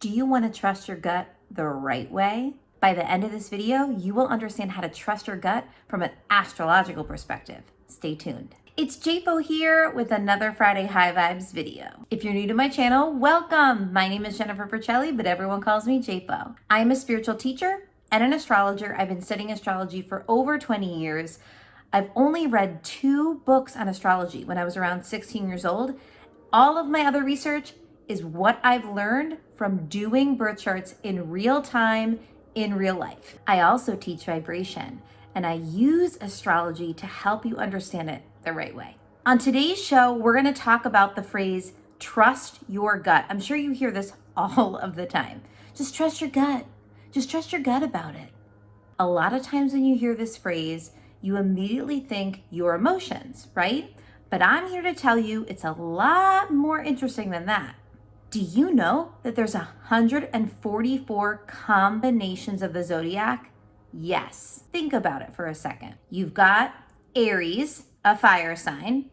Do you want to trust your gut the right way? By the end of this video, you will understand how to trust your gut from an astrological perspective. Stay tuned. It's JPO here with another Friday High Vibes video. If you're new to my channel, welcome. My name is Jennifer Percelli, but everyone calls me JPO. I am a spiritual teacher and an astrologer. I've been studying astrology for over 20 years. I've only read 2 books on astrology when I was around 16 years old. All of my other research is what I've learned from doing birth charts in real time, in real life. I also teach vibration, and I use astrology to help you understand it the right way. On today's show, we're gonna talk about the phrase, trust your gut. I'm sure you hear this all of the time. Just trust your gut. Just trust your gut about it. A lot of times when you hear this phrase, you immediately think your emotions, right? But I'm here to tell you it's a lot more interesting than that. Do you know that there's 144 combinations of the zodiac? Yes. Think about it for a second. You've got Aries, a fire sign,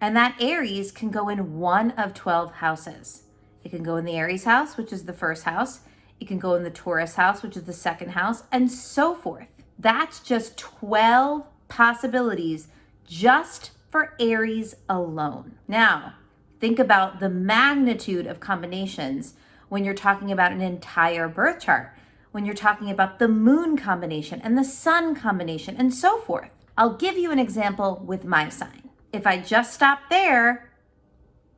and that Aries can go in one of 12 houses. It can go in the Aries house, which is the first house. It can go in the Taurus house, which is the second house, and so forth. That's just 12 possibilities just for Aries alone. Now, think about the magnitude of combinations when you're talking about an entire birth chart, when you're talking about the moon combination and the sun combination and so forth. I'll give you an example with my sign. If I just stop there,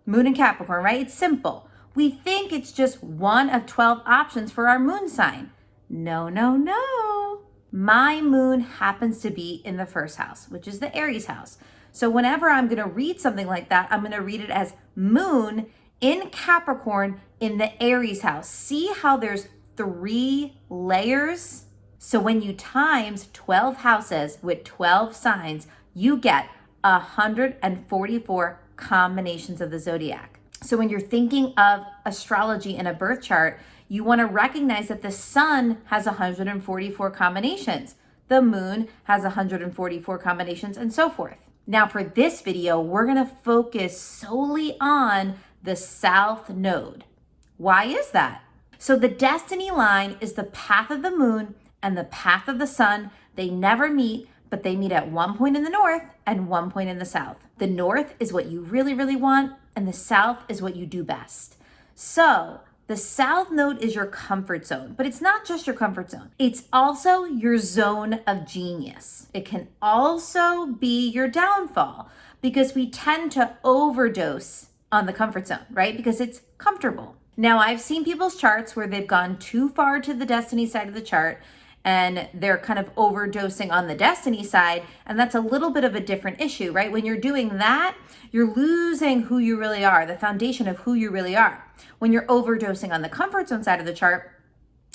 moon and Capricorn, right? It's simple. We think it's just one of 12 options for our moon sign. No, no, no. My moon happens to be in the first house, which is the Aries house. So whenever I'm going to read something like that, I'm going to read it as moon in Capricorn in the Aries house. See how there's 3 layers? So when you times 12 houses with 12 signs, you get 144 combinations of the zodiac. So when you're thinking of astrology in a birth chart, you want to recognize that the sun has 144 combinations. The moon has 144 combinations and so forth. Now for this video, we're gonna focus solely on the south node. Why is that? So the destiny line is the path of the moon and the path of the sun. They never meet, but they meet at one point in the north and one point in the south. The north is what you really, really want, and the south is what you do best. So the south node is your comfort zone, but it's not just your comfort zone. It's also your zone of genius. It can also be your downfall because we tend to overdose on the comfort zone, right? Because it's comfortable. Now, I've seen people's charts where they've gone too far to the destiny side of the chart and they're kind of overdosing on the destiny side. And that's a little bit of a different issue, right? When you're doing that, you're losing who you really are, the foundation of who you really are. When you're overdosing on the comfort zone side of the chart,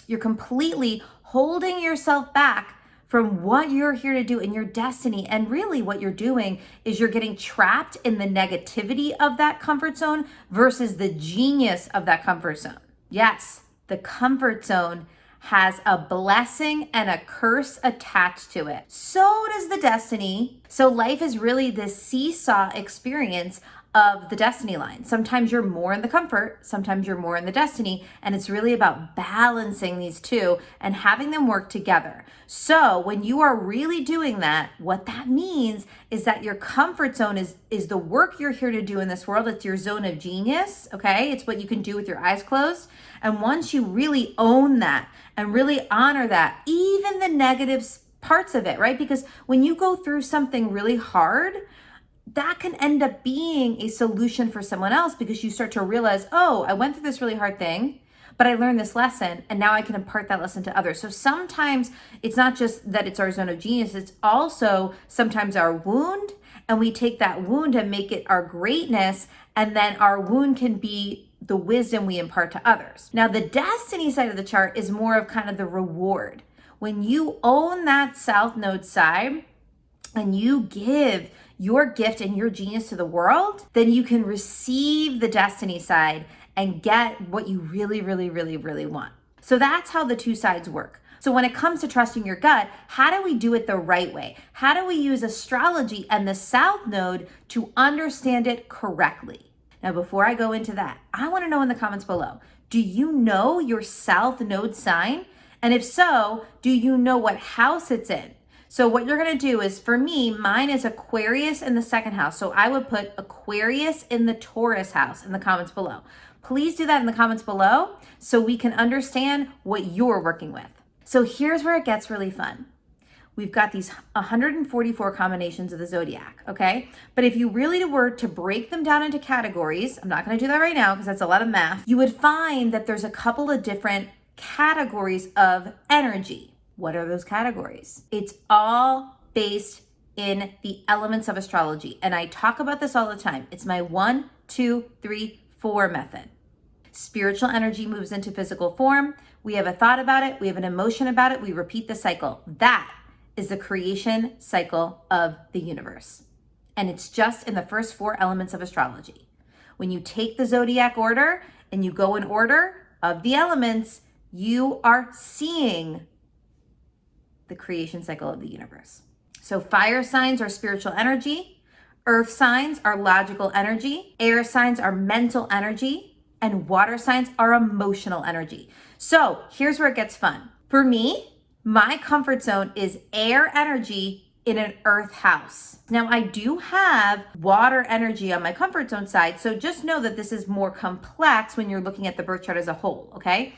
you're completely holding yourself back from what you're here to do in your destiny. And really what you're doing is you're getting trapped in the negativity of that comfort zone versus the genius of that comfort zone. Yes, the comfort zone has a blessing and a curse attached to it. So does the destiny. So life is really this seesaw experience of the destiny line. Sometimes you're more in the comfort, sometimes you're more in the destiny, and it's really about balancing these two and having them work together. So when you are really doing that, what that means is that your comfort zone is the work you're here to do in this world. It's your zone of genius, okay? It's what you can do with your eyes closed. And once you really own that and really honor that, even the negative parts of it, right? Because when you go through something really hard, that can end up being a solution for someone else because you start to realize, oh, I went through this really hard thing, but I learned this lesson and now I can impart that lesson to others. So sometimes it's not just that it's our zone of genius, it's also sometimes our wound, and we take that wound and make it our greatness, and then our wound can be the wisdom we impart to others. Now the destiny side of the chart is more of kind of the reward. When you own that south node side and you give your gift and your genius to the world, then you can receive the destiny side and get what you really, really, really, really want. So that's how the two sides work. So when it comes to trusting your gut, how do we do it the right way? How do we use astrology and the south node to understand it correctly? Now, before I go into that, I want to know in the comments below, Do you know your south node sign? And if so, do you know what house it's in? So what you're going to do is, for me, mine is Aquarius in the second house. So I would put Aquarius in the Taurus house in the comments below. Please do that in the comments below so we can understand what you're working with. So here's where it gets really fun. We've got these 144 combinations of the zodiac, okay? But if you really were to break them down into categories, I'm not going to do that right now because that's a lot of math, you would find that there's a couple of different categories of energy. What are those categories? It's all based in the elements of astrology. And I talk about this all the time. It's my 1, 2, 3, 4 method. Spiritual energy moves into physical form. We have a thought about it. We have an emotion about it. We repeat the cycle. That is the creation cycle of the universe. And it's just in the first 4 elements of astrology. When you take the zodiac order and you go in order of the elements, you are seeing the creation cycle of the universe. So fire signs are spiritual energy, earth signs are logical energy, air signs are mental energy, and water signs are emotional energy. So here's where it gets fun. For me, my comfort zone is air energy in an earth house. Now I do have water energy on my comfort zone side, so just know that this is more complex when you're looking at the birth chart as a whole, okay?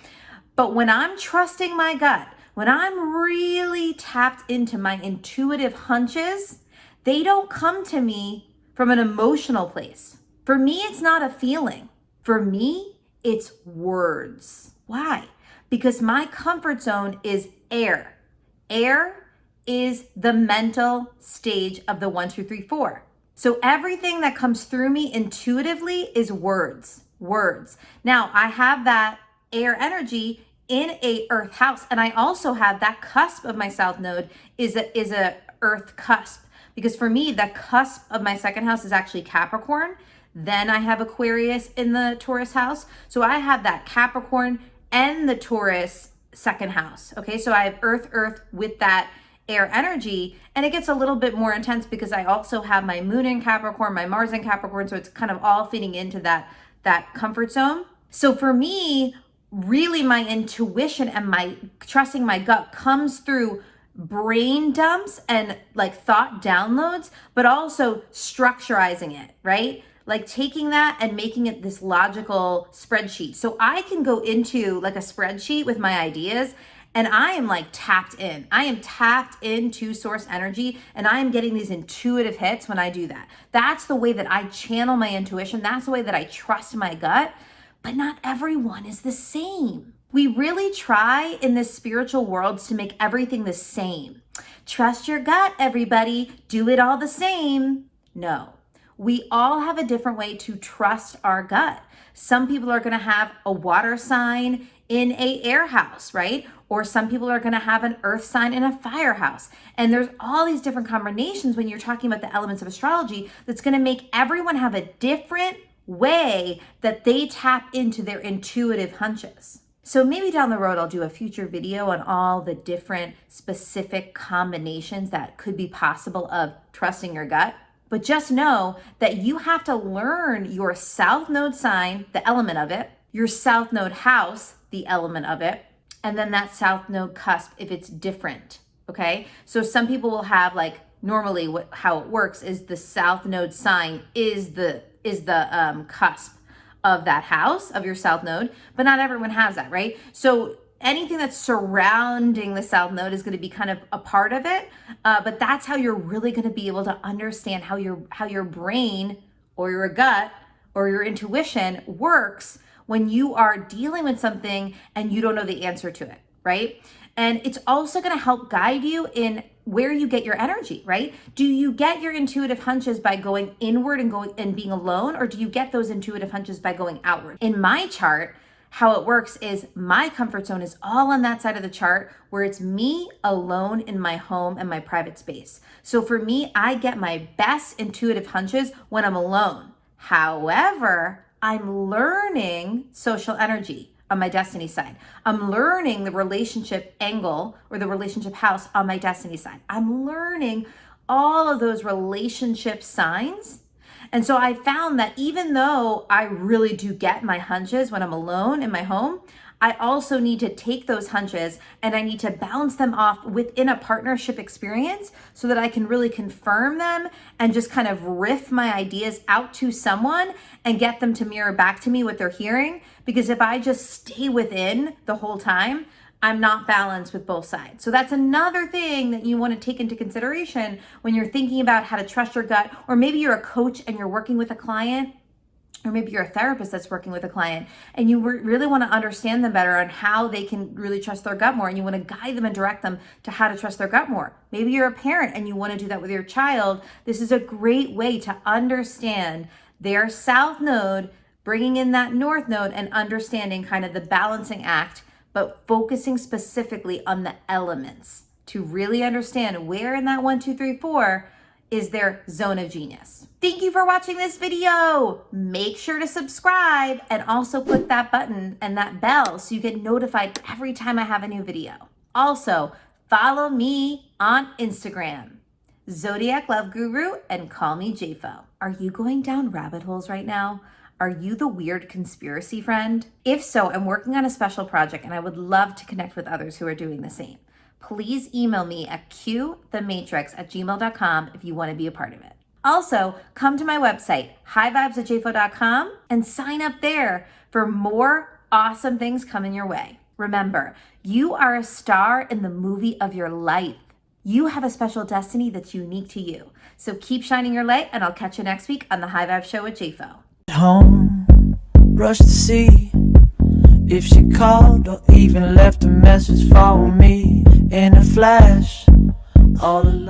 But when I'm trusting my gut, when I'm really tapped into my intuitive hunches, they don't come to me from an emotional place. For me, it's not a feeling. For me, it's words. Why? Because my comfort zone is air. Air is the mental stage of the 1, 2, 3, 4. So everything that comes through me intuitively is words. Now, I have that air energy in a earth house, and I also have that cusp of my south node is a earth cusp, because for me the cusp of my second house is actually Capricorn. Then I have Aquarius in the Taurus house, so I have that Capricorn and the Taurus second house. Okay, so I have earth with that air energy, and it gets a little bit more intense because I also have my moon in Capricorn, my Mars in Capricorn, so it's kind of all fitting into that comfort zone. So for me, really my intuition and my trusting my gut comes through brain dumps and like thought downloads, but also structurizing it, right? Like taking that and making it this logical spreadsheet. So I can go into like a spreadsheet with my ideas and I am like tapped in. I am tapped into source energy and I am getting these intuitive hits when I do that. That's the way that I channel my intuition. That's the way that I trust my gut. But not everyone is the same. We really try in this spiritual world to make everything the same. Trust your gut, everybody. Do it all the same. No, we all have a different way to trust our gut. Some people are going to have a water sign in a air house, right? Or some people are going to have an earth sign in a fire house. And there's all these different combinations when you're talking about the elements of astrology that's going to make everyone have a different way that they tap into their intuitive hunches. So maybe down the road, I'll do a future video on all the different specific combinations that could be possible of trusting your gut. But just know that you have to learn your south node sign, the element of it, your south node house, the element of it, and then that south node cusp if it's different, okay? So some people will have like, normally how it works is the south node sign is the cusp of that house of your south node, but not everyone has that, right? So anything that's surrounding the south node is going to be kind of a part of it, but that's how you're really going to be able to understand how your brain or your gut or your intuition works when you are dealing with something and you don't know the answer to it, right? And it's also going to help guide you in where you get your energy, right? Do you get your intuitive hunches by going inward and being alone, or do you get those intuitive hunches by going outward? In my chart, how it works is my comfort zone is all on that side of the chart where it's me alone in my home and my private space. So for me, I get my best intuitive hunches when I'm alone. However, I'm learning social energy on my destiny side. I'm learning the relationship angle or the relationship house on my destiny side. I'm learning all of those relationship signs. And so I found that even though I really do get my hunches when I'm alone in my home, I also need to take those hunches and I need to bounce them off within a partnership experience so that I can really confirm them and just kind of riff my ideas out to someone and get them to mirror back to me what they're hearing. Because if I just stay within the whole time, I'm not balanced with both sides. So that's another thing that you want to take into consideration when you're thinking about how to trust your gut, or maybe you're a coach and you're working with a client, or maybe you're a therapist that's working with a client and you really want to understand them better on how they can really trust their gut more, and you want to guide them and direct them to how to trust their gut more. Maybe you're a parent and you want to do that with your child. This is a great way to understand their south node, bringing in that north node and understanding kind of the balancing act, but focusing specifically on the elements to really understand where in that 1, 2, 3, 4 is their zone of genius. Thank you for watching this video. Make sure to subscribe and also click that button and that bell so you get notified every time I have a new video. Also, follow me on Instagram, Zodiac Love Guru, and call me JFO. Are you going down rabbit holes right now? Are you the weird conspiracy friend? If so, I'm working on a special project and I would love to connect with others who are doing the same. Please email me at qthematrix@gmail.com if you want to be a part of it. Also, come to my website, highvibes@jfo.com, and sign up there for more awesome things coming your way. Remember, you are a star in the movie of your life. You have a special destiny that's unique to you. So keep shining your light, and I'll catch you next week on the High Vibe Show with JFO. Home, rush to see if she called or even left a message for me in a flash. All alone.